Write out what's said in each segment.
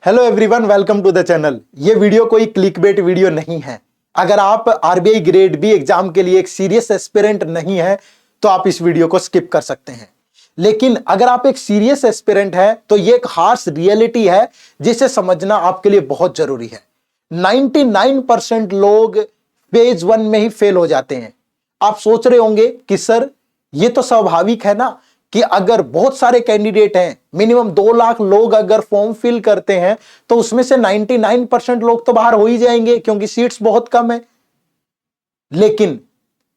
Hello everyone, welcome to the channel. ये video कोई clickbait video नहीं है। अगर आप आरबीआई ग्रेड बी एग्जाम के लिए एक सीरियस एस्पिरेंट नहीं है तो आप इस वीडियो को स्किप कर सकते हैं। लेकिन अगर आप एक सीरियस एस्पिरेंट है तो ये एक हार्श रियलिटी है जिसे समझना आपके लिए बहुत जरूरी है। 99% लोग फेज 1 में ही फेल हो जाते हैं। आप सोच रहे होंगे कि सर ये तो स्वाभाविक है ना कि अगर बहुत सारे कैंडिडेट हैं, मिनिमम 2 लाख लोग अगर फॉर्म फिल करते हैं तो उसमें से 99% लोग तो बाहर हो ही जाएंगे क्योंकि सीट्स बहुत कम है। लेकिन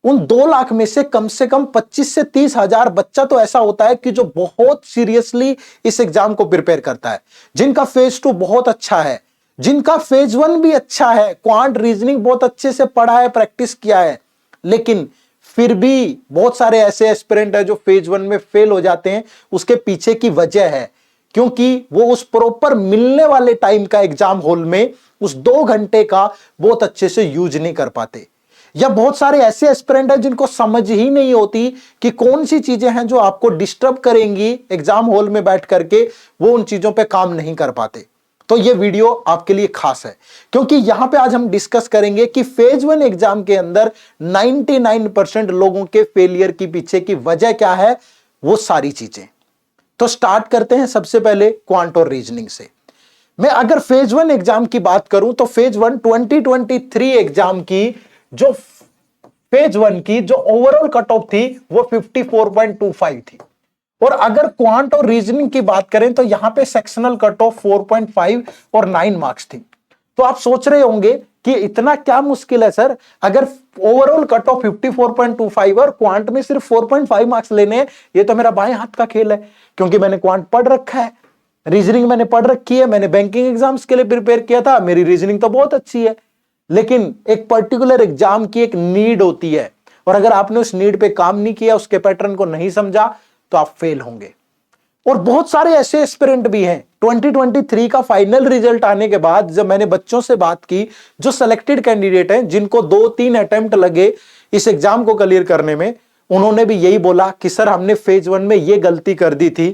उन 2 लाख में से कम 25 से 30 हजार बच्चा तो ऐसा होता है कि जो बहुत सीरियसली इस एग्जाम को प्रिपेयर करता है, जिनका फेज 2 बहुत अच्छा है, जिनका फेज 1 भी अच्छा है, क्वांट रीजनिंग बहुत अच्छे से पढ़ा है, प्रैक्टिस किया है। लेकिन फिर भी बहुत सारे ऐसे एस्पिरेंट है जो फेज 1 में फेल हो जाते हैं। उसके पीछे की वजह है क्योंकि वो उस प्रॉपर मिलने वाले टाइम का एग्जाम हॉल में उस 2 घंटे का बहुत अच्छे से यूज नहीं कर पाते। या बहुत सारे ऐसे एस्पिरेंट है जिनको समझ ही नहीं होती कि कौन सी चीजें हैं जो आपको डिस्टर्ब करेंगी एग्जाम हॉल में बैठ करके, वो उन चीजों पे काम नहीं कर पाते। तो ये वीडियो आपके लिए खास है क्योंकि यहां पे आज हम डिस्कस करेंगे कि फेज 1 एग्जाम के अंदर 99% लोगों के फेलियर की पीछे की वजह क्या है, वो सारी चीजें। तो स्टार्ट करते हैं सबसे पहले क्वांट और रीजनिंग से। मैं अगर फेज 1 एग्जाम की बात करूं तो फेज 1 2023 एग्जाम की जो फेज 1 की जो ओवरऑल कट ऑफ थी वो 54.25 थी। और अगर क्वांट और रीजनिंग की बात करें तो यहां पे सेक्शनल कट ऑफ 4.5 और 9 मार्क्स थी। तो आप सोच रहे होंगे कि इतना क्या मुश्किल है सर, अगर ओवरऑल कट ऑफ 54.25 और क्वांट में सिर्फ 4.5 मार्क्स लेने हैं, ये तो मेरा बाएं हाथ का खेल है क्योंकि मैंने क्वांट पढ़ रखा है, रीजनिंग मैंने पढ़ रखी है, मैंने बैंकिंग एग्जाम्स के लिए प्रिपेयर किया था, मेरी रीजनिंग तो बहुत अच्छी है। लेकिन एक पर्टिकुलर एग्जाम की एक नीड होती है और अगर आपने उस नीड पे काम नहीं किया, उसके पैटर्न को नहीं समझा तो आप फेल होंगे। और बहुत सारे ऐसे एस्पिरेंट भी हैं। 2023 का फाइनल रिजल्ट आने के बाद जब मैंने बच्चों से बात की, जो सिलेक्टेड कैंडिडेट हैं जिनको 2-3 अटेम्प्ट लगे इस एग्जाम को क्लियर करने में, उन्होंने भी यही बोला कि सर हमने फेज 1 में ये गलती कर दी थी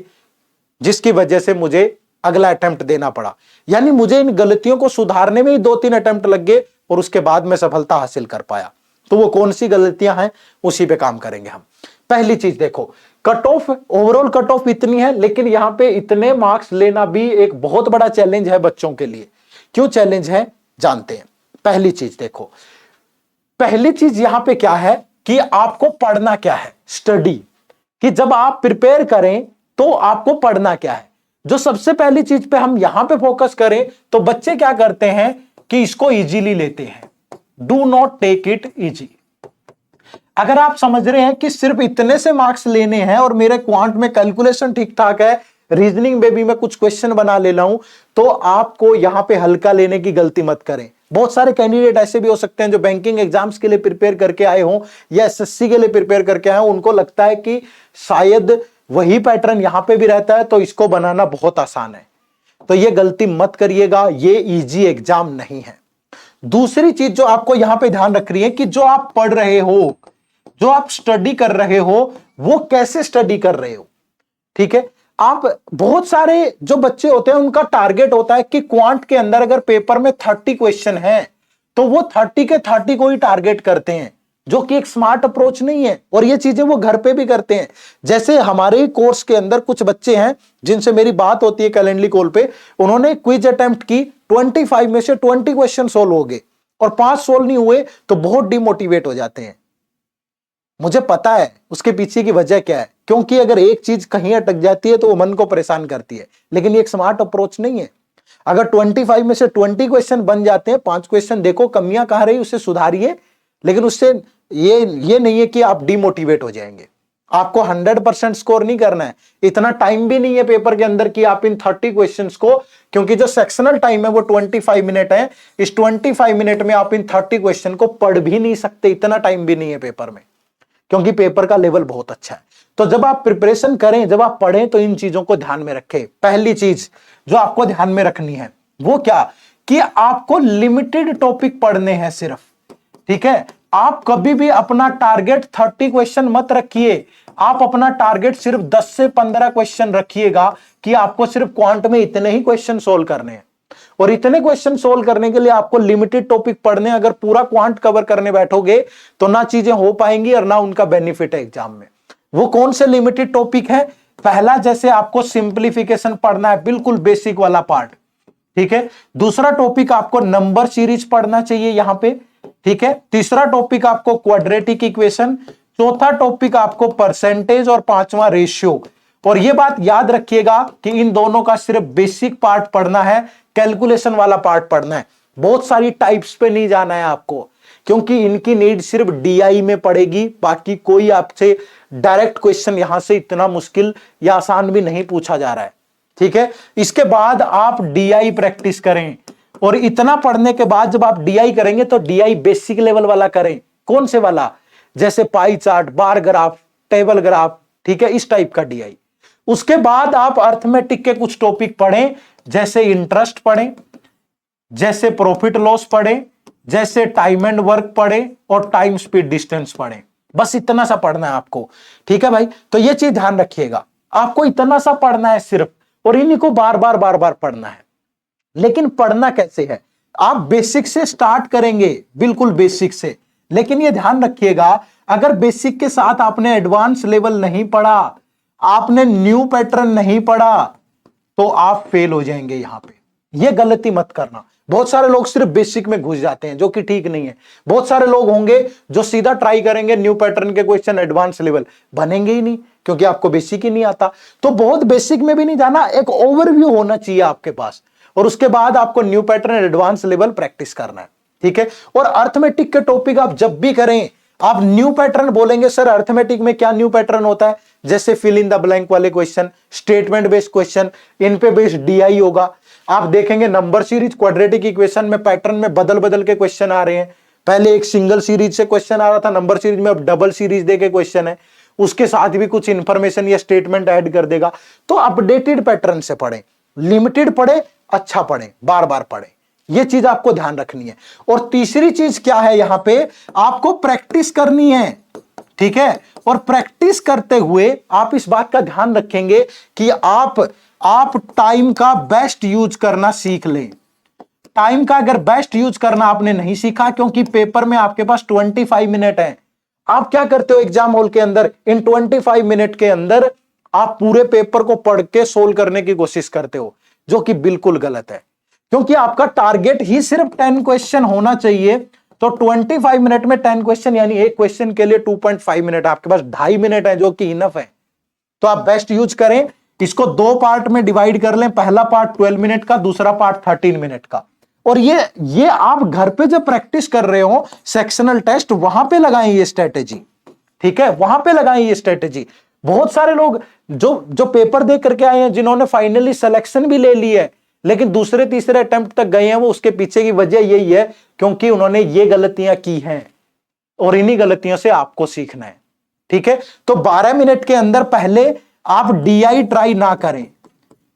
जिसकी वजह से मुझे अगला अटेम्प्ट देना पड़ा। यानी मुझे इन गलतियों को सुधारने में ही 2-3 अटेम्प्ट लग गए और उसके बाद मैं सफलता हासिल कर पाया। तो वो कौन सी गलतियां हैं उसी पे काम करेंगे हम। पहली चीज देखो, cut off, overall cut off इतनी है लेकिन यहां पे इतने मार्क्स लेना भी एक बहुत बड़ा चैलेंज है बच्चों के लिए। क्यों चैलेंज है जानते हैं। पहली चीज देखो, पहली चीज यहां पे क्या है कि आपको पढ़ना क्या है, स्टडी। कि जब आप प्रिपेयर करें तो आपको पढ़ना क्या है। जो सबसे पहली चीज पे हम यहां पे फोकस करें तो बच्चे क्या करते हैं कि इसको इजीली लेते हैं। Do not take it easy. अगर आप समझ रहे हैं कि सिर्फ इतने से मार्क्स लेने हैं और मेरे क्वांट में कैलकुलेशन ठीक ठाक है, रीजनिंग में भी मैं कुछ क्वेश्चन बना ले रहा हूं, तो आपको यहां पे हल्का लेने की गलती मत करें। बहुत सारे कैंडिडेट ऐसे भी हो सकते हैं जो बैंकिंग एग्जाम्स के लिए प्रिपेयर करके आए हों या एसएससी के लिए प्रिपेयर करके आए हों, उनको लगता है कि शायद वही पैटर्न यहां पे भी रहता है तो इसको बनाना बहुत आसान है। तो यह गलती मत करिएगा, ये इजी एग्जाम नहीं है। दूसरी चीज जो आपको यहां पे ध्यान रखनी है कि जो आप पढ़ रहे हो, जो आप स्टडी कर रहे हो, वो कैसे स्टडी कर रहे हो। ठीक है, आप बहुत सारे जो बच्चे होते हैं उनका टारगेट होता है कि क्वांट के अंदर अगर पेपर में 30 क्वेश्चन हैं तो वो 30 के 30 को ही टारगेट करते हैं, जो कि एक स्मार्ट अप्रोच नहीं है। और ये चीजें वो घर पे भी करते हैं। जैसे हमारे ही कोर्स के अंदर कुछ बच्चे हैं जिनसे मेरी बात होती है कैलेंडली कॉल पे, उन्होंने क्विज अटेम्प्ट की, 25 में से 20 क्वेश्चन सोल्व हो गए और 5 सोल्व नहीं हुए तो बहुत डिमोटिवेट हो जाते हैं। मुझे पता है उसके पीछे की वजह क्या है, क्योंकि अगर एक चीज कहीं अटक जाती है तो वो मन को परेशान करती है। लेकिन ये एक स्मार्ट अप्रोच नहीं है। अगर 25 में से 20 क्वेश्चन बन जाते हैं, 5 क्वेश्चन देखो कमियां कहां रही उसे सुधारिए, लेकिन उससे ये नहीं है कि आप डिमोटिवेट हो जाएंगे। आपको 100% स्कोर नहीं करना है, इतना टाइम भी नहीं है पेपर के अंदर कि आप इन 30 क्वेश्चंस को, क्योंकि जो सेक्शनल टाइम है वो 25 मिनट है, इस 25 मिनट में आप इन 30 क्वेश्चन को पढ़ भी नहीं सकते, इतना टाइम भी नहीं है पेपर में, क्योंकि पेपर का लेवल बहुत अच्छा है। तो जब आप प्रिपरेशन करें, जब आप पढ़ें तो इन चीजों को ध्यान में रखें। पहली चीज जो आपको ध्यान में रखनी है वो क्या कि आपको लिमिटेड टॉपिक पढ़ने हैं सिर्फ। ठीक है, आप कभी भी अपना टारगेट 30 क्वेश्चन मत रखिए, आप अपना टारगेट सिर्फ 10 से 15 क्वेश्चन रखिएगा कि आपको सिर्फ क्वांट में इतने ही क्वेश्चन सोल्व करने हैं। और इतने क्वेश्चन सोल्व करने के लिए आपको लिमिटेड टॉपिक पढ़ने, अगर पूरा क्वांट कवर करने बैठोगे तो ना चीजें हो पाएंगी और ना उनका बेनिफिट है एग्जाम में। वो कौन से लिमिटेड टॉपिक है? पहला, जैसे आपको सिंप्लीफिकेशन पढ़ना है, बिल्कुल बेसिक वाला पार्ट, ठीक है। दूसरा टॉपिक आपको नंबर सीरीज पढ़ना चाहिए यहां पे, ठीक है। तीसरा टॉपिक आपको क्वाड्रेटिक इक्वेशन, चौथा टॉपिक आपको परसेंटेज और पांचवा रेशियो। और ये बात याद रखिएगा कि इन दोनों का सिर्फ बेसिक पार्ट पढ़ना है, कैलकुलेशन वाला पार्ट पढ़ना है। बहुत सारी टाइप्स पे नहीं जाना है आपको, क्योंकि इनकी नीड सिर्फ डीआई में पड़ेगी। बाकी कोई आपसे डायरेक्ट क्वेश्चन यहां से इतना मुश्किल या आसान भी नहीं पूछा जा रहा है, ठीक है। इसके बाद आप डीआई प्रैक्टिस करें, और इतना पढ़ने के बाद जब आप डीआई करेंगे तो डीआई बेसिक लेवल वाला करें। कौन से वाला? जैसे pie chart, bar graph, table graph, ठीक है, इस टाइप का डीआई। उसके बाद आप अर्थमेटिक के कुछ टॉपिक पढ़ें, जैसे इंटरेस्ट पढ़ें, जैसे प्रॉफिट लॉस पढ़ें, जैसे टाइम एंड वर्क पढ़ें, और टाइम स्पीड डिस्टेंस पढ़ें। बस इतना सा पढ़ना है आपको, ठीक है भाई। तो ये चीज ध्यान रखिएगा, आपको इतना सा पढ़ना है सिर्फ, और इन्हीं को बार बार पढ़ना है। लेकिन पढ़ना कैसे है? आप बेसिक से स्टार्ट करेंगे, बिल्कुल बेसिक से। लेकिन ये ध्यान रखिएगा, अगर बेसिक के साथ आपने एडवांस लेवल नहीं पढ़ा, आपने न्यू पैटर्न नहीं पढ़ा, तो आप फेल हो जाएंगे यहां पे। ये गलती मत करना। बहुत सारे लोग सिर्फ बेसिक में घुस जाते हैं, जो कि ठीक नहीं है। बहुत सारे लोग होंगे जो सीधा ट्राई करेंगे न्यू पैटर्न के क्वेश्चन, एडवांस लेवल बनेंगे ही नहीं, क्योंकि आपको बेसिक ही नहीं आता। तो बहुत बेसिक में भी नहीं जाना, एक ओवरव्यू होना चाहिए आपके पास, और उसके बाद आपको new pattern, advance level practice करना है, ठीक है। और अर्थमेटिक के टॉपिक आप जब भी करें, आप न्यू पैटर्न बोलेंगे, सर अर्थमेटिक में क्या न्यू पैटर्न होता है? जैसे फिल इन द ब्लैंक वाले क्वेश्चन, स्टेटमेंट बेस्ड क्वेश्चन, इन पे बेस्ड डीआई होगा। आप देखेंगे नंबर सीरीज, क्वाड्रेटिक इक्वेशन में पैटर्न में बदल बदल के क्वेश्चन आ रहे हैं। पहले एक सिंगल सीरीज से क्वेश्चन आ रहा था, नंबर सीरीज में अब डबल सीरीज दे के क्वेश्चन है, उसके साथ भी कुछ इंफॉर्मेशन या स्टेटमेंट ऐड कर देगा। तो अपडेटेड पैटर्न से पढ़ें, लिमिटेड पढ़े, अच्छा पढ़े, बार बार पढ़े। ये चीज आपको ध्यान रखनी है। और तीसरी चीज क्या है, यहां पे आपको प्रैक्टिस करनी है, ठीक है। और प्रैक्टिस करते हुए आप इस बात का ध्यान रखेंगे कि आप टाइम का बेस्ट यूज करना सीख लें। टाइम का अगर बेस्ट यूज करना आपने नहीं सीखा, क्योंकि पेपर में आपके पास 25 मिनट है, आप क्या करते हो एग्जाम हॉल के अंदर, इन 25 मिनट के अंदर आप पूरे पेपर को पढ़ के सोल्व करने की कोशिश करते हो, जो कि बिल्कुल गलत है। क्योंकि आपका टारगेट ही सिर्फ 10 क्वेश्चन होना चाहिए, तो 25 मिनट में 10 क्वेश्चन, यानी एक क्वेश्चन के लिए 2.5 मिनट, आपके पास 2.5 मिनट है, जो कि इनफ है। तो आप बेस्ट यूज करें, इसको 2 पार्ट में डिवाइड कर लें, पहला पार्ट 12 मिनट का, दूसरा पार्ट 13 मिनट का। और ये आप घर पे जब प्रैक्टिस कर रहे हो, सेक्शनल टेस्ट, वहां पे लगाएं ये स्ट्रेटेजी, ठीक है, वहां पे लगाएं ये स्ट्रेटेजी। बहुत सारे लोग जो पेपर दे करके आए हैं, जिन्होंने फाइनली सिलेक्शन भी ले ली है, लेकिन दूसरे तीसरे अटेम्प्ट तक गए हैं, वो उसके पीछे की वजह यही है, क्योंकि उन्होंने ये गलतियां की हैं, और इन्हीं गलतियों से आपको सीखना है, ठीक है। तो 12 मिनट के अंदर पहले आप डीआई ट्राई ना करें,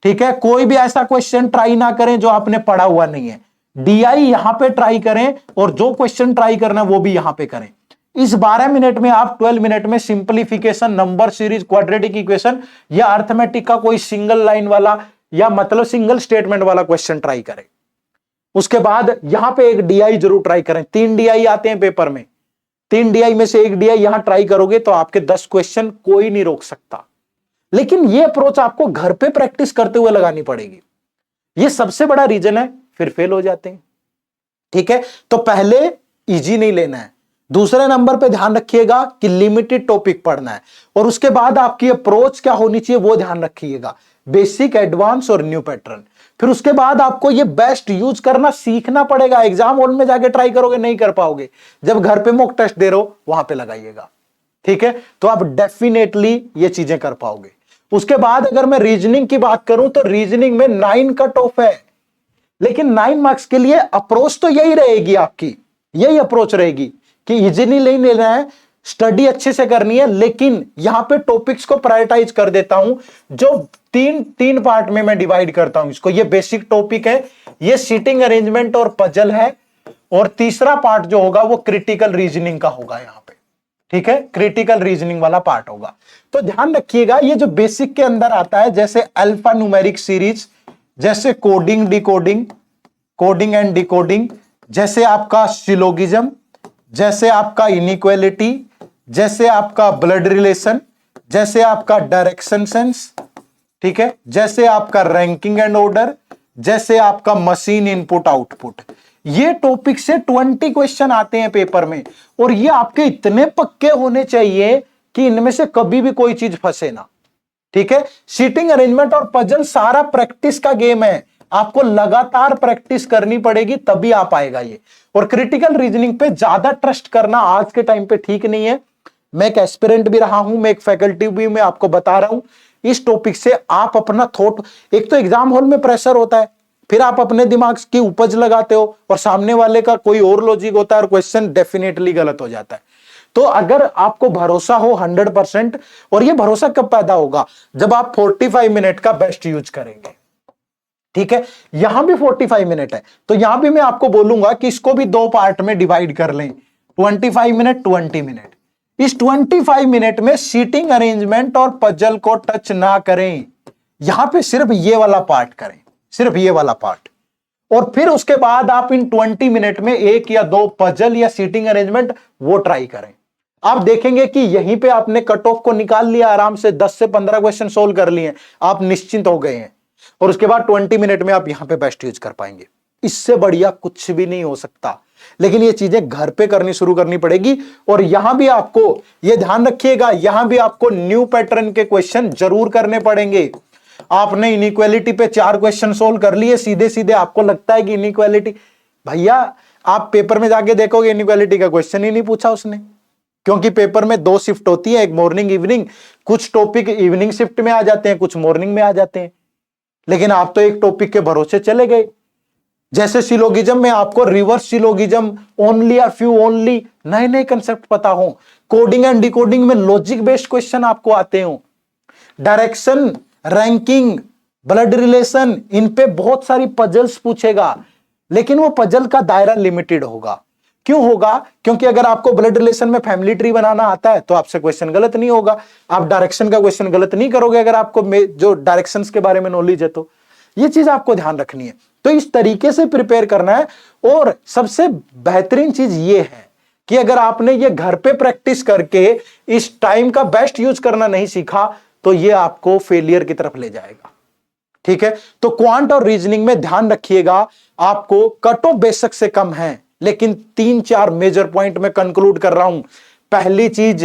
ठीक है। कोई भी ऐसा क्वेश्चन ट्राई ना करें जो आपने पढ़ा हुआ नहीं है, डीआई यहां पे ट्राई करें, और जो क्वेश्चन ट्राई करना वो भी यहां पे करें। इस 12 मिनट में आप 12 मिनट में simplification, number series, quadratic equation या अर्थमेटिक का कोई सिंगल लाइन वाला या मतलब सिंगल स्टेटमेंट वाला क्वेश्चन ट्राई करें। उसके बाद यहां पे एक डीआई जरूर ट्राई करें। 3 डीआई आते हैं पेपर में, 3 डीआई में से एक डीआई यहां ट्राई करोगे तो आपके 10 क्वेश्चन कोई नहीं रोक सकता। लेकिन ये अप्रोच आपको घर पे प्रैक्टिस करते हुए लगानी पड़ेगी। ये सबसे बड़ा रीजन है, फिर फेल हो जाते हैं, ठीक है। तो पहले इजी नहीं लेना है, दूसरे नंबर पे ध्यान रखिएगा कि लिमिटेड टॉपिक पढ़ना है, और उसके बाद आपकी अप्रोच क्या होनी चाहिए वो ध्यान रखिएगा, बेसिक, एडवांस और न्यू पैटर्न। फिर उसके बाद आपको ये बेस्ट यूज करना सीखना पड़ेगा। एग्जाम हॉल में जाके ट्राई करोगे नहीं कर पाओगे, जब घर पे मॉक टेस्ट दे रहे हो वहां पे लगाइएगा, ठीक है। तो आप डेफिनेटली ये चीजें कर पाओगे। उसके बाद अगर मैं रीजनिंग की बात करूं तो रीजनिंग में 9 कट ऑफ है, लेकिन 9 मार्क्स के लिए अप्रोच तो यही रहेगी, आपकी यही अप्रोच रहेगी कि इजीली नहीं लेना है, स्टडी अच्छे से करनी है। लेकिन यहां पे टॉपिक्स को प्रायोरिटाइज कर देता हूं, जो तीन पार्ट में मैं डिवाइड करता हूं इसको। ये बेसिक टॉपिक है, ये सीटिंग अरेंजमेंट और पजल है, और तीसरा पार्ट जो होगा वो क्रिटिकल रीजनिंग का होगा यहां पे, ठीक है, क्रिटिकल रीजनिंग वाला पार्ट होगा। तो ध्यान रखिएगा, ये जो बेसिक के अंदर आता है, जैसे अल्फा न्यूमेरिक सीरीज, जैसे coding decoding, coding and decoding, जैसे आपका सिलोगिज्म, जैसे आपका इनइक्वालिटी, जैसे आपका ब्लड रिलेशन, जैसे आपका डायरेक्शन सेंस, ठीक है, जैसे आपका रैंकिंग एंड ऑर्डर, जैसे आपका मशीन इनपुट आउटपुट। ये टॉपिक से 20 क्वेश्चन आते हैं पेपर में, और ये आपके इतने पक्के होने चाहिए कि इनमें से कभी भी कोई चीज फंसे ना। ठीक है, सीटिंग अरेंजमेंट और पजल सारा प्रैक्टिस का गेम है, आपको लगातार प्रैक्टिस करनी पड़ेगी तभी आ पाएगा ये। और क्रिटिकल रीजनिंग पे ज्यादा ट्रस्ट करना आज के टाइम पे ठीक नहीं है। मैं एक एस्पिरेंट भी रहा हूं, मैं एक फैकल्टी भी, मैं आपको बता रहा हूं, इस टॉपिक से आप अपना थॉट, एक तो एग्जाम हॉल में प्रेशर होता है, फिर आप अपने दिमाग की उपज लगाते हो और सामने वाले का कोई और लॉजिक होता है और क्वेश्चन डेफिनेटली गलत हो जाता है। तो अगर आपको भरोसा हो 100%, और ये भरोसा कब पैदा होगा, जब आप 45 मिनट का बेस्ट यूज करेंगे। ठीक है, यहां भी 45 मिनट है, तो यहां भी मैं आपको बोलूंगा कि इसको भी 2 पार्ट में डिवाइड कर लें, 25 मिनट 20 मिनट। इस 25 मिनट में सीटिंग अरेंजमेंट और पजल को टच ना करें, यहां पे सिर्फ ये वाला पार्ट करें, सिर्फ ये वाला पार्ट। और फिर उसके बाद आप इन 20 मिनट में 1 या 2 पजल या सीटिंग अरेंजमेंट वो ट्राई करें। आप देखेंगे कि यहीं पे आपने कट ऑफ को निकाल लिया, आराम से 10 से 15 क्वेश्चन सोल्व कर लिए, आप निश्चिंत हो गए हैं। और उसके बाद 20 मिनट में आप यहां पे बेस्ट यूज कर पाएंगे। इससे बढ़िया कुछ भी नहीं हो सकता। लेकिन ये चीजें घर पे करनी शुरू करनी पड़ेगी। और यहां भी आपको ये ध्यान रखिएगा, यहां भी आपको न्यू पैटर्न के क्वेश्चन जरूर करने पड़ेंगे। आपने इनइक्वालिटी पे 4 क्वेश्चन सोल्व कर लिए, सीधे सीधे आपको लगता है कि इनइक्वालिटी, भैया आप पेपर में जाके देखोगे इनइक्वालिटी का क्वेश्चन ही नहीं पूछा उसने, क्योंकि पेपर में 2 शिफ्ट होती है, एक मॉर्निंग इवनिंग। कुछ टॉपिक इवनिंग शिफ्ट में आ जाते हैं, कुछ मॉर्निंग में आ जाते हैं, लेकिन आप तो एक टॉपिक के भरोसे चले गए। जैसे सिलोगिज्म में आपको रिवर्स सिलोगिज्म, ओनली और फ्यू ओनली, नए नए कंसेप्ट पता हो। कोडिंग एंड डिकोडिंग में लॉजिक बेस्ड क्वेश्चन आपको आते हो। डायरेक्शन, रैंकिंग, ब्लड रिलेशन, इन पे बहुत सारी पजल्स पूछेगा, लेकिन वो पजल का दायरा लिमिटेड होगा। क्यों होगा? क्योंकि अगर आपको ब्लड रिलेशन में फैमिली ट्री बनाना आता है तो आपसे क्वेश्चन गलत नहीं होगा। आप डायरेक्शन का क्वेश्चन गलत नहीं करोगे अगर आपको जो डायरेक्शंस के बारे में नॉलेज है। तो ये चीज आपको ध्यान रखनी है। तो इस तरीके से प्रिपेयर करना है। और सबसे बेहतरीन चीज ये है कि अगर आपने ये घर पे प्रैक्टिस करके इस टाइम का बेस्ट यूज करना नहीं सीखा तो ये आपको फेलियर की तरफ ले जाएगा। ठीक है, तो क्वांट और रीजनिंग में ध्यान रखिएगा, आपको कट ऑफ बेशक से कम है, लेकिन 3-4 मेजर पॉइंट में कंक्लूड कर रहा हूं। पहली चीज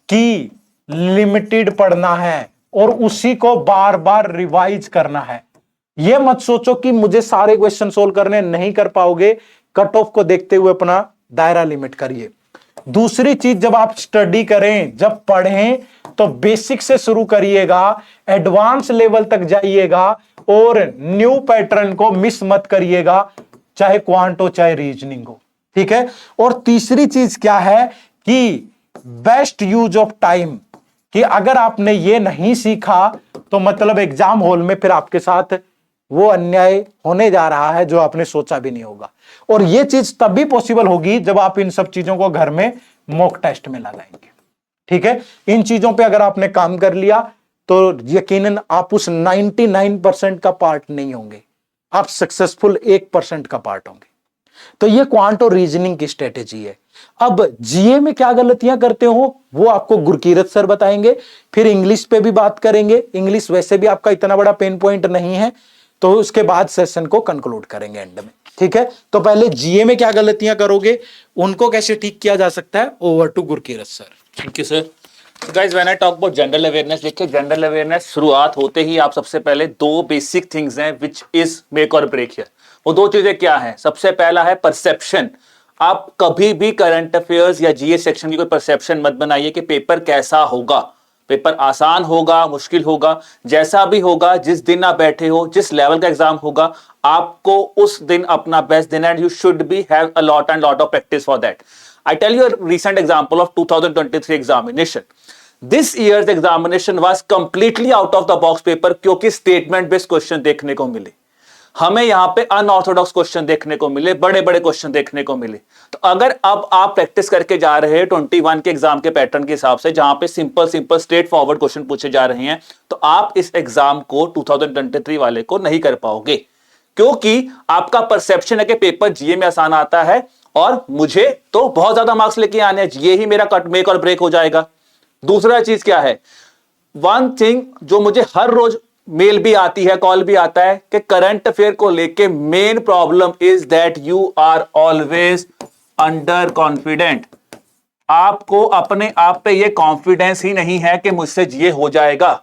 कि लिमिटेड पढ़ना है और उसी को बार बार रिवाइज करना है। यह मत सोचो कि मुझे सारे क्वेश्चन सोल्व करने, नहीं कर पाओगे। कट ऑफ को देखते हुए अपना दायरा लिमिट करिए। दूसरी चीज, जब आप स्टडी करें, जब पढ़ें, तो बेसिक से शुरू करिएगा, एडवांस लेवल तक जाइएगा और न्यू पैटर्न को मिस मत करिएगा, चाहे क्वांट हो चाहे रीजनिंग हो। ठीक है, और तीसरी चीज क्या है कि बेस्ट यूज ऑफ टाइम, कि अगर आपने ये नहीं सीखा तो मतलब एग्जाम हॉल में फिर आपके साथ वो अन्याय होने जा रहा है जो आपने सोचा भी नहीं होगा। और ये चीज तभी पॉसिबल होगी जब आप इन सब चीजों को घर में मॉक टेस्ट में लगाएंगे। ठीक है, इन चीजों पे अगर आपने काम कर लिया तो यकीनन आप उस 99% का पार्ट नहीं होंगे, आप सक्सेसफुल 1% का पार्ट होंगे। तो ये क्वांट और रीजनिंग की स्ट्रेटेजी है। अब जीए में क्या गलतियां करते हो वो आपको गुरकीरत सर बताएंगे। फिर इंग्लिश पे भी बात करेंगे। इंग्लिश वैसे भी आपका इतना बड़ा पेन पॉइंट नहीं है, तो उसके बाद सेशन को कंक्लूड करेंगे एंड में। ठीक है, तो पहले जीए में क्या गलतियां करोगे, उनको कैसे ठीक किया जा सकता है, over to Gurkirat sir. Thank you sir. Guys, when I talk about general awareness, देखिए जनरल अवेयरनेस शुरुआत होते ही आप सबसे पहले 2 बेसिक थिंग्स हैं विच इज मेक और ब्रेक हियर। वो 2 चीजें क्या हैं? सबसे पहला है परसेप्शन। आप कभी भी करंट अफेयर्स या जीए सेक्शन की कोई परसेप्शन मत बनाइए कि पेपर कैसा होगा। पेपर आसान होगा, मुश्किल होगा, जैसा भी होगा, जिस दिन आप बैठे हो, जिस लेवल का एग्जाम होगा, आपको उस दिन अपना बेस्ट देना and you should be have a lot and lot of practice for that. I tell you a recent example of 2023 examination. This year's examination was completely out of the box paper क्योंकि statement based question देखने को मिले। हमें यहाँ पे unorthodox question देखने को मिले, बड़े बड़े क्वेश्चन देखने को मिले। तो अगर अब आप प्रैक्टिस करके जा रहे हैं 21 के एग्जाम के पैटर्न के हिसाब से, जहां पे simple simple straight forward question पूछे जा रहे हैं, तो आप इस एग्जाम को 2023 वाले को नहीं कर पाओगे। क्योंकि आपका परसेप्शन है कि पेपर जीए में आसान आता है और मुझे तो बहुत ज्यादा मार्क्स लेके आने हैं, जीए ही मेरा कट मेक और ब्रेक हो जाएगा। दूसरा चीज क्या है, वन थिंग जो मुझे हर रोज मेल भी आती है, कॉल भी आता है कि करंट अफेयर को लेके main problem is that you are always under confident. आपको अपने आप पे ये कॉन्फिडेंस ही नहीं है कि मुझसे ये हो जाएगा।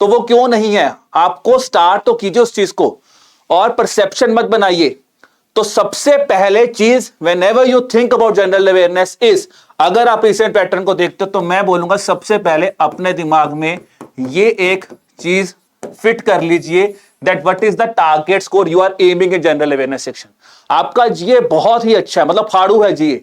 तो वो क्यों नहीं है, आपको स्टार्ट तो कीजिए उस चीज को और परसेप्शन मत बनाइए। तो सबसे पहले चीज whenever you think about general awareness is, अगर आप रिसेंट पैटर्न को देखते हो तो मैं बोलूंगा सबसे पहले अपने दिमाग में ये एक चीज फिट कर लीजिए that what is the target score you are aiming in general awareness section. आपका जीए बहुत ही अच्छा है, मतलब फाड़ू है जीए,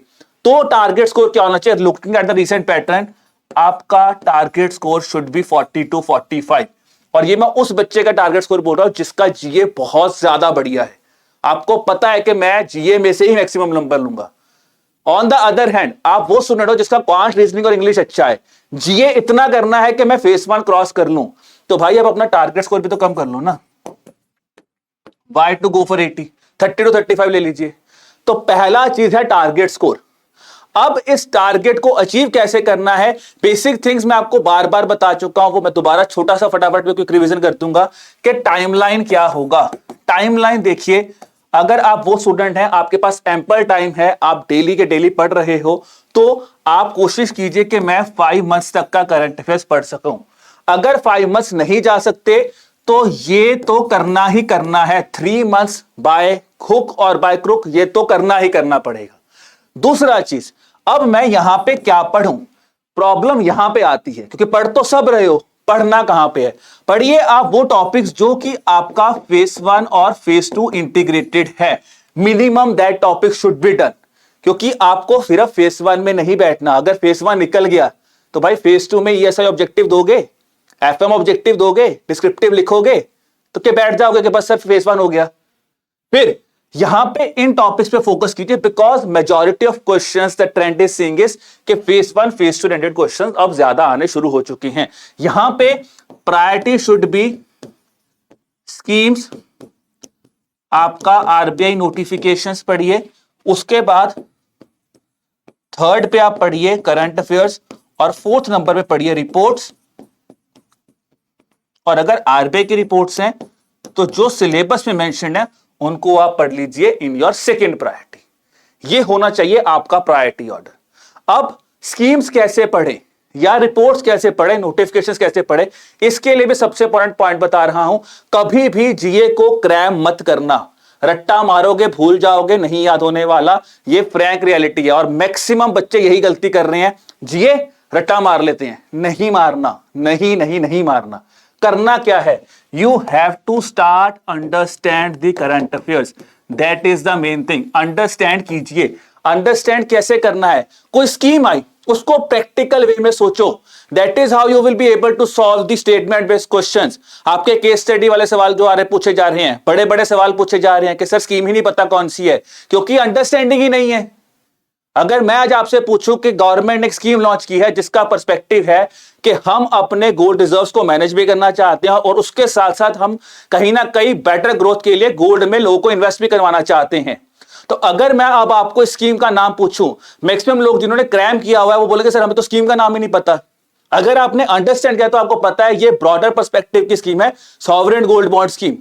तो टारगेट स्कोर क्या होना चाहिए? Looking at the recent pattern, आपका target score should be 40 to 45। और ये मैं उस बच्चे का टारगेट स्कोर बोल रहा हूं जिसका जीए बहुत ज्यादा बढ़िया है। आपको पता है कि मैं जीए में से ही मैक्सिमम नंबर लूंगा। ऑन द अदर हैंड, आप वो स्टूडेंट हो जिसका क्वांट, रीजनिंग और इंग्लिश अच्छा है, जीए इतना करना है कि मैं फेस 1 क्रॉस कर लूं, तो भाई अब अपना टारगेट स्कोर भी तो कम कर लो ना। Why to go for 80, 30 to 35 ले लीजिए। तो पहला चीज है टारगेट स्कोर। अब इस टारगेट को अचीव कैसे करना है, बेसिक थिंग्स मैं आपको बार बार बता चुका हूं, वो मैं दोबारा छोटा सा फटाफट में क्विक रिवीजन कर दूंगा कि टाइमलाइन क्या होगा। टाइमलाइन देखिए, अगर आप वो स्टूडेंट हैं, आपके पास एम्पल टाइम है, आप डेली के डेली पढ़ रहे हो, तो आप कोशिश कीजिए कि मैं 5 मंथ्स तक का करंट अफेयर्स पढ़ सकूं। अगर 5 मंथ्स नहीं जा सकते तो ये तो करना ही करना है, 3 मंथ्स बाय हुक और बाय क्रुक, ये तो करना ही करना पड़ेगा। दूसरा चीज, अब मैं यहां पे क्या पढ़ूं? प्रॉब्लम यहां पे आती है क्योंकि पढ़ तो सब रहे हो, पढ़ना कहां पे है? पढ़िए आप वो टॉपिक्स जो कि आपका फेस 1 और फेस 2 इंटीग्रेटेड है। Minimum that topic should be done, क्योंकि आपको सिर्फ फेस 1 में नहीं बैठना। अगर फेस 1 निकल गया तो भाई फेस 2 में ईएसआई ऑब्जेक्टिव दोगे, एफएम ऑब्जेक्टिव दोगे, डिस्क्रिप्टिव लिखोगे, तो क्या बैठ जाओगे कि बस सिर्फ फेस 1 हो गया? फिर यहां पे इन टॉपिक्स पे फोकस कीजिए, because majority of questions the trend is seeing is कि फेस 1 फेस 2 रिलेटेड क्वेश्चंस अब ज्यादा आने शुरू हो चुके हैं। यहां पे प्रायोरिटी शुड बी स्कीम्स, आपका आरबीआई नोटिफिकेशंस पढ़िए, उसके बाद थर्ड पे आप पढ़िए करंट अफेयर्स और फोर्थ नंबर पे पढ़िए रिपोर्ट्स। और अगर आरबीआई की रिपोर्ट्स हैं तो जो सिलेबस में मेंशन है उनको आप पढ़ लीजिए इन योर सेकेंड प्रायोरिटी। ये होना चाहिए आपका प्रायोरिटी ऑर्डर। अब स्कीम्स कैसे पढ़े या रिपोर्ट्स कैसे पढ़े, नोटिफिकेशंस कैसे पढ़े, इसके लिए भी सबसे इंपॉर्टेंट पॉइंट बता रहा हूं। कभी भी जीए को क्रैम मत करना, रट्टा मारोगे भूल जाओगे, नहीं याद होने वाला। ये फ्रैंक रियलिटी है और मैक्सिमम बच्चे यही गलती कर रहे हैं, जीए रट्टा मार लेते हैं। नहीं मारना, नहीं नहीं नहीं मारना। करना क्या है, you have to start understand the current affairs, that is the main thing. Understand कीजिए। अंडरस्टैंड कैसे करना है, कोई स्कीम आई उसको प्रैक्टिकल वे में सोचो, that is how you will be able to solve the statement based questions. आपके case study वाले सवाल जो आ रहे पूछे जा रहे हैं, बड़े बड़े सवाल पूछे जा रहे हैं कि सर स्कीम ही नहीं पता कौन सी है, क्योंकि अंडरस्टैंडिंग ही नहीं है। अगर मैं आज आपसे पूछूं कि गवर्नमेंट ने एक स्कीम लॉन्च की है जिसका पर्सपेक्टिव है कि हम अपने गोल्ड रिजर्व्स को मैनेज भी करना चाहते हैं और उसके साथ साथ हम कहीं ना कहीं बेटर ग्रोथ के लिए गोल्ड में लोगों को इन्वेस्ट भी करवाना चाहते हैं, तो अगर मैं अब आपको स्कीम का नाम पूछूं, मैक्सिमम लोग जिन्होंने क्रैम किया हुआ है वो बोलेंगे सर हमें तो स्कीम का नाम ही नहीं पता। अगर आपने अंडरस्टैंड किया तो आपको पता है ये ब्रॉडर पर्सपेक्टिव की स्कीम है, सॉवरेन गोल्ड बॉन्ड स्कीम।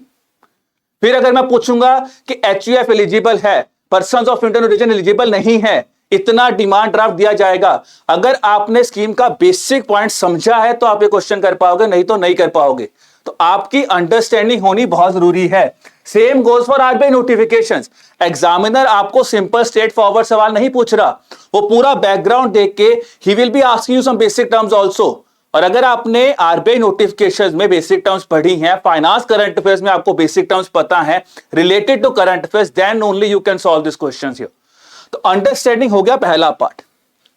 फिर अगर मैं पूछूंगा कि एचयूएफ एलिजिबल है, persons of Indian origin eligible नहीं है, इतना डिमांड ड्राफ्ट दिया जाएगा। अगर आपने स्कीम का बेसिक पॉइंट समझा है तो आप ये क्वेश्चन कर पाओगे, नहीं तो नहीं कर पाओगे। तो आपकी अंडरस्टैंडिंग होनी बहुत जरूरी है। Same goes for RBI notifications. Examiner आपको सिंपल स्ट्रेट फॉरवर्ड सवाल नहीं पूछ रहा, वो पूरा बैकग्राउंड देख के ही will be asking you some basic terms also. और अगर आपने आरबीआई नोटिफिकेशंस में बेसिक टर्म्स पढ़ी हैं, फाइनेंस करंट अफेयर्स में आपको बेसिक टर्म्स पता है related to current affairs, then only you can solve this questions here. तो अंडरस्टैंडिंग हो गया पहला पार्ट।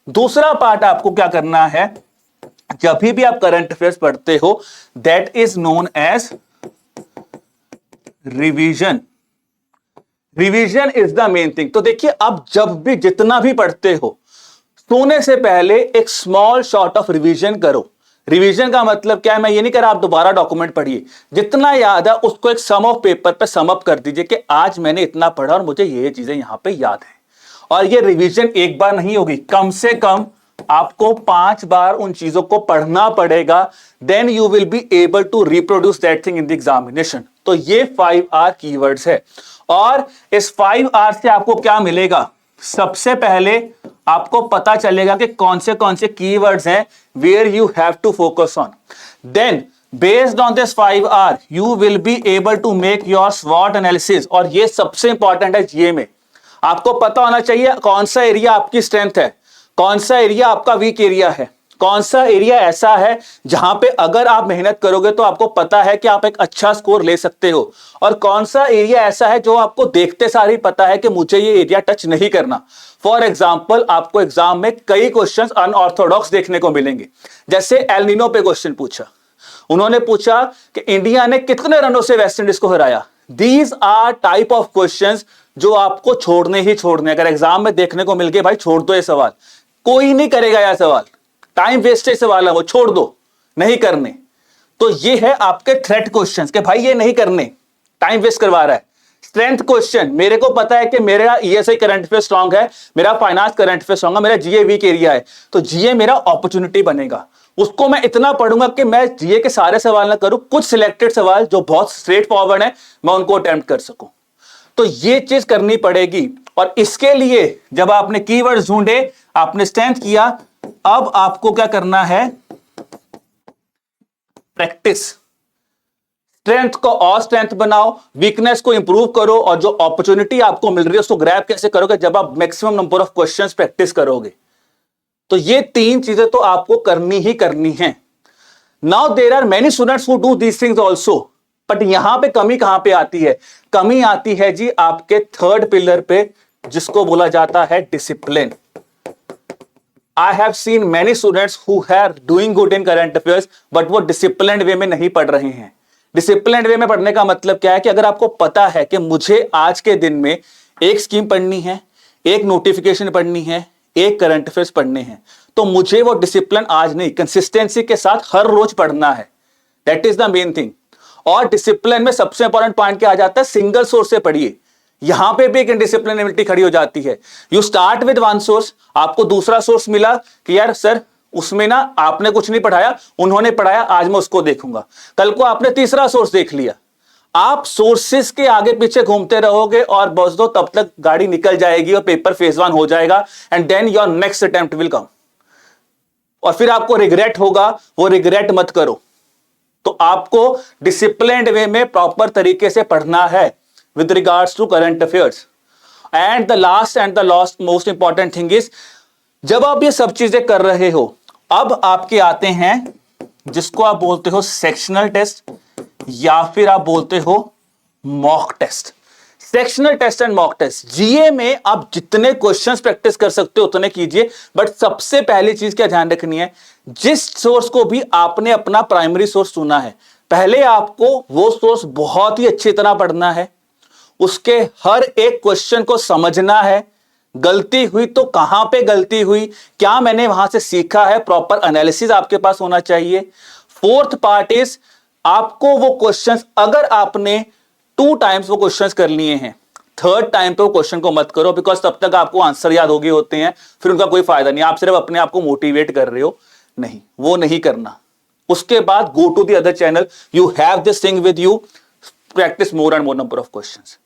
दूसरा पार्ट आपको क्या करना है, जब भी आप करंट अफेयर्स पढ़ते हो, that is known as revision. Revision is the main thing. तो देखिए, अब जब भी जितना भी पढ़ते हो, सोने से पहले एक स्मॉल शॉट ऑफ रिवीजन करो। रिवीजन का मतलब क्या है, मैं ये नहीं कह रहा आप दोबारा डॉक्यूमेंट पढ़िए, जितना याद है उसको एक सम ऑफ पेपर पे सम अप कर दीजिए कि आज मैंने इतना पढ़ा और मुझे ये चीजें यहां पे याद है। और ये रिवीजन एक बार नहीं होगी, कम से कम आपको 5 बार उन चीजों को पढ़ना पड़ेगा, then you will be able to reproduce that thing in the examination. तो ये 5R कीवर्ड्स है। और इस 5R से आपको क्या मिलेगा, सबसे पहले आपको पता चलेगा कि कौन से कीवर्ड्स हैं where you have to focus on. Then based on this 5R you will be able to make your स्वॉट एनालिसिस। और ये सबसे इंपॉर्टेंट है जीए में, आपको पता होना चाहिए कौन सा एरिया आपकी स्ट्रेंथ है, कौन सा एरिया आपका वीक एरिया है, कौन सा एरिया ऐसा है जहां पे अगर आप मेहनत करोगे तो आपको पता है कि आप एक अच्छा स्कोर ले सकते हो, और कौन सा एरिया ऐसा है जो आपको देखते सार ही पता है कि मुझे ये एरिया टच नहीं करना। फॉर एग्जाम्पल आपको एग्जाम में कई क्वेश्चंस अनऑर्थोडॉक्स देखने को मिलेंगे। जैसे एल नीनो पे क्वेश्चन पूछा, उन्होंने पूछा कि इंडिया ने कितने रनों से वेस्ट इंडीज को हराया। These are type of questions जो आपको छोड़ने ही छोड़ने, अगर एग्जाम में देखने को मिल गए भाई छोड़ दो ये सवाल, कोई नहीं करेगा यह सवाल, टाइम वेस्टेज सवाल है वो, छोड़ दो, नहीं करने। तो ये है आपके थ्रेट क्वेश्चंस कि भाई ये नहीं करने, टाइम वेस्ट करवा रहा है। स्ट्रेंथ क्वेश्चन, मेरे को पता है कि मेरा ईएसआई करंट अफेयर स्ट्रांग है, मेरा फाइनेंस करंट अफेयर स्ट्रांग है, मेरा जीए वीक एरिया है, तो जीए मेरा अपॉर्चुनिटी बनेगा। उसको मैं इतना पढ़ूंगा कि मैं जीए के सारे सवाल ना करूं, कुछ सिलेक्टेड सवाल जो बहुत स्ट्रेट फॉरवर्ड है मैं उनको अटेम्प्ट कर सकूं। तो ये चीज करनी पड़ेगी। और इसके लिए जब आपने कीवर्ड्स ढूंढे, आपने स्ट्रेंथ किया, अब आपको क्या करना है, प्रैक्टिस। स्ट्रेंथ को और स्ट्रेंथ बनाओ, वीकनेस को इंप्रूव करो, और जो अपॉर्चुनिटी आपको मिल रही है उसको ग्रैब कैसे करोगे, जब आप maximum number of questions practice करोगे। तो ये 3 चीजें तो आपको करनी ही करनी है। Now there are many students who do these things also, but यहां पे कमी कहां पे आती है, कमी आती है जी आपके थर्ड पिलर पे, जिसको बोला जाता है discipline. I have seen many students who are doing good in current affairs, but वो डिसिप्लिन्ड वे में नहीं पढ़ रहे हैं। डिसिप्लिन्ड वे में पढ़ने का मतलब क्या है कि अगर आपको पता है कि मुझे आज के दिन में एक स्कीम पढ़नी है, एक नोटिफिकेशन पढ़नी है, एक करंट अफेयर्स पढ़ने हैं, तो मुझे वो डिसिप्लिन आज नहीं, कंसिस्टेंसी के साथ हर रोज पढ़ना है। That is the main thing. और डिसिप्लिन में सबसे इंपॉर्टेंट पॉइंट क्या आ जाता है, सिंगल सोर्स से पढ़िए। यहां पे भी एक इनडिसिप्लिनेबिलिटी खड़ी हो जाती है। You start with one source, आपको दूसरा सोर्स मिला कि यार सर उसमें ना आपने कुछ नहीं पढ़ाया, उन्होंने पढ़ाया, आज मैं उसको देखूंगा। कल को आपने तीसरा सोर्स देख लिया, आप सोर्सेस के आगे पीछे घूमते रहोगे और बस दो, तब तक गाड़ी निकल जाएगी और पेपर फेज 1 हो जाएगा, and then your next attempt will come, और फिर आपको रिग्रेट होगा। वो रिग्रेट मत करो। तो आपको डिसिप्लिन्ड वे में प्रॉपर तरीके से पढ़ना है with regards to current affairs. And the last most important thing is, जब आप ये सब चीजें कर रहे हो, अब आपके आते हैं जिसको आप बोलते हो सेक्शनल टेस्ट, या फिर आप बोलते हो mock test. Sectional test and mock test, GA में आप जितने क्वेश्चंस प्रैक्टिस कर सकते हो उतने कीजिए, बट सबसे पहली चीज क्या ध्यान रखनी है, जिस सोर्स को भी आपने अपना प्राइमरी सोर्स चुना है, पहले आपको वो सोर्स बहुत ही अच्छी तरह पढ़ना है, उसके हर एक क्वेश्चन को समझना है, गलती हुई तो कहां पे गलती हुई, क्या मैंने वहां से सीखा है, प्रॉपर एनालिसिस आपके पास होना चाहिए। फोर्थ पार्ट इज, आपको वो क्वेश्चंस, अगर आपने 2 टाइम्स वो क्वेश्चंस कर लिए हैं, थर्ड टाइम पे वो क्वेश्चन को मत करो, बिकॉज तब तक आपको आंसर याद हो गए होते हैं, फिर उनका कोई फायदा नहीं, आप सिर्फ अपने आप को मोटिवेट कर रहे हो। नहीं, वो नहीं करना। उसके बाद go to the other channel, you have this thing with you, practice more and more number of questions.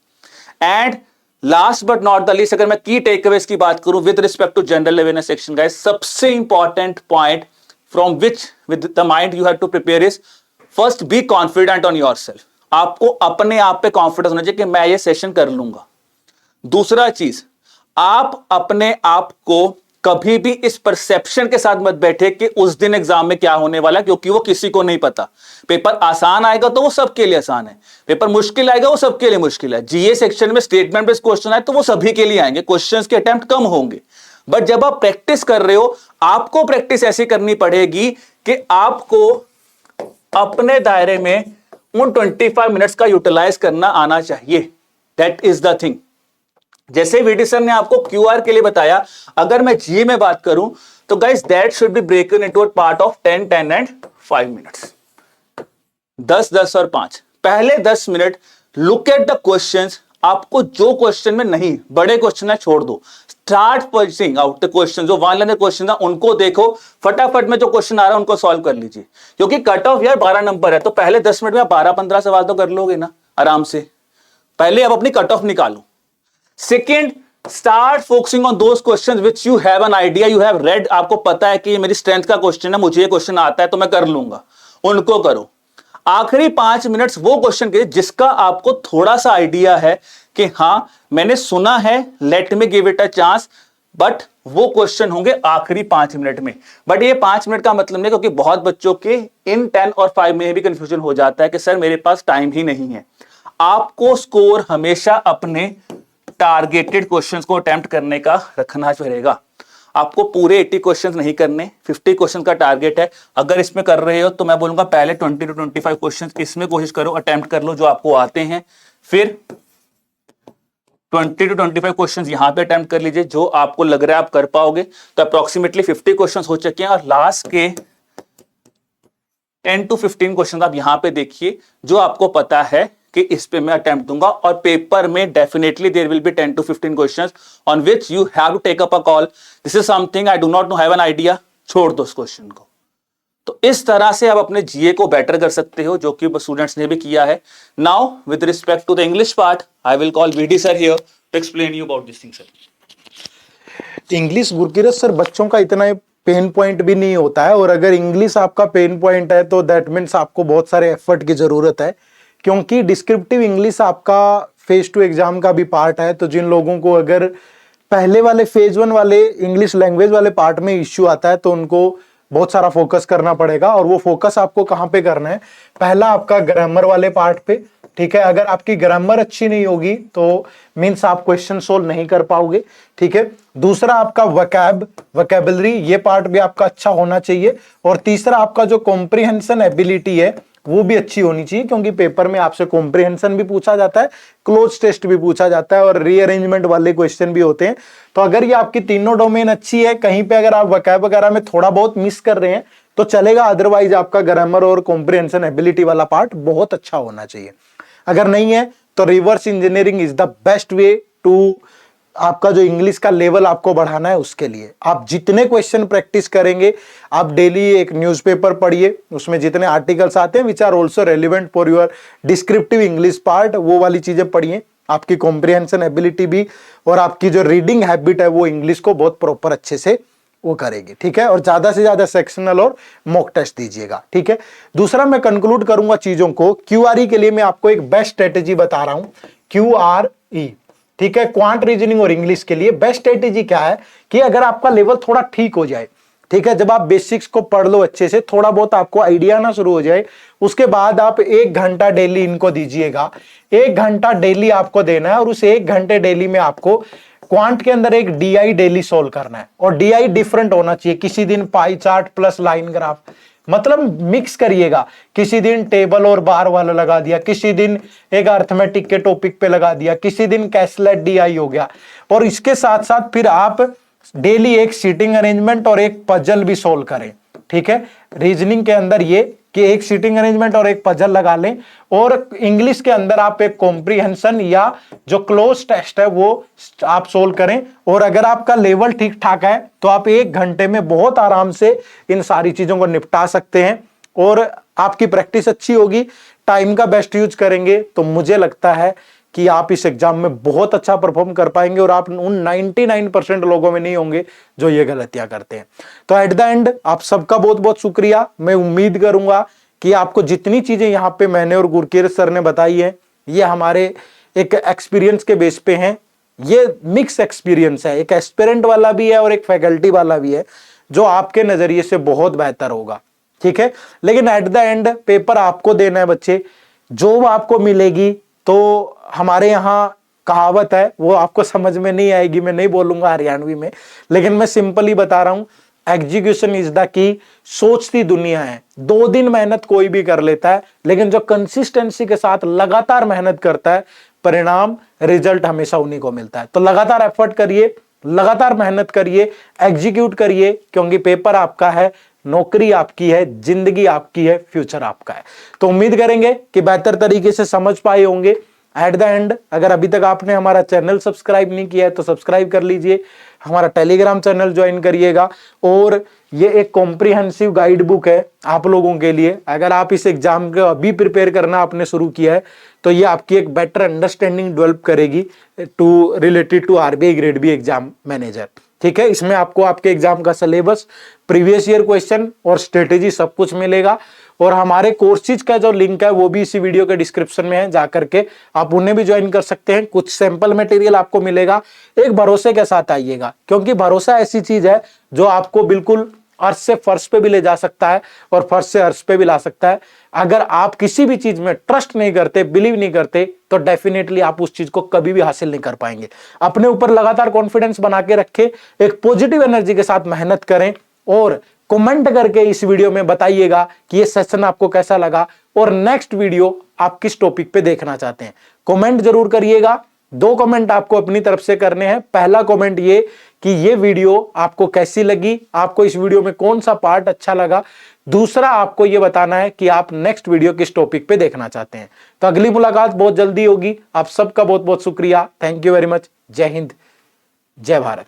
And last but not the least, अगर मैं की टेकअवेज की बात करूं with respect to general awareness section, guys, सबसे important point from which with the mind you have to prepare is, first be confident on yourself. आपको अपने आप पे कॉन्फिडेंस होना चाहिए कि मैं ये सेशन कर लूंगा। दूसरा चीज, आप अपने आप को कभी भी इस परसेप्शन के साथ मत बैठे कि उस दिन एग्जाम में क्या होने वाला है, क्योंकि वो किसी को नहीं पता। पेपर आसान आएगा तो वो सबके लिए आसान है, पेपर मुश्किल आएगा वो सबके लिए मुश्किल है। जीए सेक्शन में स्टेटमेंट बेस्ड क्वेश्चन आए तो वो सभी के लिए आएंगे, क्वेश्चंस के अटेम्प्ट कम होंगे। बट जब आप प्रैक्टिस कर रहे हो, आपको प्रैक्टिस ऐसी करनी पड़ेगी कि आपको अपने दायरे में उन 25 मिनट्स का यूटिलाइज करना आना चाहिए। That is the thing. जैसे वीडी सर ने आपको क्यूआर के लिए बताया, अगर मैं जीए में बात करूं तो guys that should be ब्रेकन into a part of 10, 10 and 5 minutes, 10, 10 और 5। पहले 10 minute look at the questions. आपको जो क्वेश्चन में नहीं, बड़े क्वेश्चन है छोड़ दो, start pursuing out the question. जो वन लाइनर क्वेश्चन है उनको देखो, फटाफट में जो क्वेश्चन आ रहा है उनको सॉल्व कर लीजिए, क्योंकि कट ऑफ यार 12 नंबर है, तो पहले 10 मिनट में 12-15 सवाल तो कर लोगे ना आराम से। पहले आप अपनी कट ऑफ निकालो। Second, start focusing on those questions which you have an idea, you have read. आपको पता है कि ये मेरी स्ट्रेंथ का क्वेश्चन है, मुझे ये क्वेश्चन आता है तो मैं कर लूंगा, उनको करो। आखिरी 5 मिनट्स वो क्वेश्चन के जिसका आपको थोड़ा सा आइडिया है कि हां मैंने सुना है, let me give it a chance, but वो क्वेश्चन होंगे आखिरी 5 मिनट में। बट ये 5 मिनट का मतलब नहीं, क्योंकि बहुत बच्चों के इन 10 और 5 में भी कंफ्यूजन हो जाता है कि सर मेरे पास टाइम ही नहीं है। आपको स्कोर हमेशा अपने टारगेटेड क्वेश्चंस को अटेम्प्ट करने का रखना पड़ेगा। आपको पूरे 80 क्वेश्चंस नहीं करने, 50 क्वेश्चन का टारगेट है। अगर इसमें कर रहे हो तो मैं बोलूंगा पहले 20 to 25 क्वेश्चंस इसमें कोशिश करो, अटेम्प्ट कर लो जो आपको आते हैं, फिर 20 to 25 क्वेश्चंस यहां पे अटेम्प्ट कर लीजिए जो आपको लग रहा है आप कर पाओगे। तो अप्रोक्सीमेटली 50 क्वेश्चंस हो चुके हैं, और लास्ट के 10 to 15 क्वेश्चंस आप यहां पे देखिए जो आपको पता है कि इस पे मैं अटेम्प्ट दूंगा। और पेपर में definitely there will be 10 to 15 questions on which you have to take up a call, this is something I do not know, have an idea, छोड़ दो उस क्वेश्चन को। तो इस तरह से आप अपने जीए को बेटर कर सकते हो, जो कि स्टूडेंट्स ने भी किया है। Now with respect to the English part, I will call VD sir here to explain you about this thing sir. English Gurkirat sir बच्चों का इतना पेन पॉइंट भी नहीं होता है, और अगर इंग्लिश आपका पेन पॉइंट है तो दैट मीन्स आपको बहुत सारे एफर्ट की जरूरत है, क्योंकि डिस्क्रिप्टिव इंग्लिश आपका फेज 2 एग्जाम का भी पार्ट है। तो जिन लोगों को अगर पहले वाले फेज 1 वाले इंग्लिश लैंग्वेज वाले पार्ट में इश्यू आता है तो उनको बहुत सारा फोकस करना पड़ेगा। और वो फोकस आपको कहाँ पे करना है, पहला आपका ग्रामर वाले पार्ट पे, ठीक है। अगर आपकी ग्रामर अच्छी नहीं होगी तो मीन्स आप क्वेश्चन सोल्व नहीं कर पाओगे, ठीक है। दूसरा आपका वोकैबुलरी, ये पार्ट भी आपका अच्छा होना चाहिए। और तीसरा आपका जो कॉम्प्रिहेंशन एबिलिटी है वो भी अच्छी होनी चाहिए, क्योंकि पेपर में आपसे कॉम्प्रिहेंशन भी पूछा जाता है, क्लोज टेस्ट भी पूछा जाता है, और रीअरेंजमेंट वाले क्वेश्चन भी होते हैं। तो अगर ये आपकी तीनों डोमेन अच्छी है, कहीं पे अगर आप वोकैब वगैरह में थोड़ा बहुत मिस कर रहे हैं तो चलेगा, अदरवाइज आपका ग्रामर और कॉम्प्रिहेंशन एबिलिटी वाला पार्ट बहुत अच्छा होना चाहिए। अगर नहीं है तो reverse engineering is the best way to आपका जो इंग्लिश का लेवल आपको बढ़ाना है उसके लिए। आप जितने क्वेश्चन प्रैक्टिस करेंगे, आप डेली एक न्यूज़पेपर पढ़िए, उसमें जितने आर्टिकल्स आते हैं which are also relevant for your descriptive English part, वो वाली चीजें पढ़िए। आपकी कॉम्प्रिहेंशन एबिलिटी भी और आपकी जो रीडिंग हैबिट है वो इंग्लिश को बहुत प्रॉपर अच्छे से वो करेगी, ठीक है। और ज्यादा से ज्यादा सेक्शनल और मॉक टेस्ट दीजिएगा, ठीक है। दूसरा मैं कंक्लूड करूंगा चीजों को, क्यूआरई के लिए मैं आपको एक बेस्ट स्ट्रेटेजी बता रहा हूं, QRE, ठीक है। क्वांट रीजनिंग और इंग्लिश के लिए बेस्ट स्ट्रेटेजी क्या है कि अगर आपका लेवल थोड़ा ठीक हो जाए, ठीक है, जब आप बेसिक्स को पढ़ लो अच्छे से, थोड़ा बहुत आपको आइडिया ना शुरू हो जाए, उसके बाद आप 1 घंटा डेली इनको दीजिएगा। 1 घंटा डेली आपको देना है, और उस 1 घंटे डेली में आपको क्वांट के अंदर एक DI डेली सोल्व करना है। और DI डिफरेंट होना चाहिए, किसी दिन pie chart plus line graph, मतलब मिक्स करिएगा। किसी दिन टेबल और बार वाला लगा दिया, किसी दिन एक अर्थमेटिक के टॉपिक पे लगा दिया, किसी दिन कैसलेट DI हो गया। और इसके साथ साथ फिर आप डेली एक सीटिंग अरेंजमेंट और एक पजल भी सोल्व करें, ठीक है। रीजनिंग के अंदर ये कि एक सीटिंग अरेंजमेंट और एक पजल लगा लें, और इंग्लिश के अंदर आप एक कॉम्प्रिहेंशन या जो क्लोज टेस्ट है वो आप सोल्व करें। और अगर आपका लेवल ठीक ठाक है तो आप 1 घंटे में बहुत आराम से इन सारी चीजों को निपटा सकते हैं, और आपकी प्रैक्टिस अच्छी होगी, टाइम का बेस्ट यूज करेंगे, तो मुझे लगता है कि आप इस एग्जाम में बहुत अच्छा परफॉर्म कर पाएंगे, और आप उन 99% लोगों में नहीं होंगे जो ये गलतियां करते हैं। तो एट द एंड आप सबका बहुत बहुत शुक्रिया। मैं उम्मीद करूंगा कि आपको जितनी चीजें यहाँ पे मैंने और गुरकीरत सर ने बताई है, ये हमारे एक एक्सपीरियंस के बेस पे हैं। ये मिक्स एक्सपीरियंस है, एक एस्पिरेंट वाला भी है और एक फैकल्टी वाला भी है, जो आपके नजरिए से बहुत बेहतर होगा, ठीक है। लेकिन एट द एंड पेपर आपको देना है बच्चे, जॉब आपको मिलेगी। तो हमारे यहाँ कहावत है, वो आपको समझ में नहीं आएगी, मैं नहीं बोलूंगा हरियाणवी में, लेकिन मैं सिंपली बता रहा हूं, एग्जीक्यूशन इज द की। सोचती दुनिया है, 2 दिन मेहनत कोई भी कर लेता है, लेकिन जो कंसिस्टेंसी के साथ लगातार मेहनत करता है, परिणाम रिजल्ट हमेशा उन्हीं को मिलता है। तो लगातार एफर्ट करिए, लगातार मेहनत करिए, एग्जीक्यूट करिए, क्योंकि पेपर आपका है नौकरी आपकी है, जिंदगी आपकी है, फ्यूचर आपका है। तो उम्मीद करेंगे कि बेहतर तरीके से समझ पाए होंगे। एट द एंड, अगर अभी तक आपने हमारा चैनल सब्सक्राइब नहीं किया है तो सब्सक्राइब कर लीजिए, हमारा टेलीग्राम चैनल ज्वाइन करिएगा। और ये एक कॉम्प्रिहेंसिव गाइड बुक है आप लोगों के लिए। अगर आप इस एग्जाम को अभी प्रिपेयर करना आपने शुरू किया है तो ये आपकी एक बेटर अंडरस्टैंडिंग डेवलप करेगी to related to RBI grade B exam manager. ठीक है, इसमें आपको आपके एग्जाम का सिलेबस, प्रीवियस ईयर क्वेश्चन और स्ट्रेटेजी सब कुछ मिलेगा। और हमारे कोर्सेज का जो लिंक है वो भी इसी वीडियो के डिस्क्रिप्शन में है, जाकर के आप उन्हें भी ज्वाइन कर सकते हैं। कुछ सैंपल मटेरियल आपको मिलेगा। एक भरोसे के साथ आइएगा, क्योंकि भरोसा ऐसी चीज है जो आपको बिल्कुल अर्श से फर्श पे भी ले जा सकता है और फर्श से अर्श पे भी ला सकता है। अगर आप किसी भी चीज में ट्रस्ट नहीं करते, बिलीव नहीं करते, तो डेफिनेटली आप उस चीज को कभी भी हासिल नहीं कर पाएंगे। अपने ऊपर लगातार कॉन्फिडेंस बना के रखें, एक पॉजिटिव एनर्जी के साथ मेहनत करें और कमेंट करके इस वीडियो में बताइएगा कि ये सेशन आपको कैसा लगा और नेक्स्ट वीडियो आप किस टॉपिक पे देखना चाहते हैं। कमेंट जरूर करिएगा। 2 कमेंट आपको अपनी तरफ से करने हैं। पहला कमेंट ये कि ये वीडियो आपको कैसी लगी, आपको इस वीडियो में कौन सा पार्ट अच्छा लगा। दूसरा, आपको ये बताना है कि आप नेक्स्ट वीडियो किस टॉपिक पे देखना चाहते हैं। तो अगली मुलाकात बहुत जल्दी होगी। आप सबका बहुत बहुत शुक्रिया। Thank you very much. जय हिंद, जय भारत।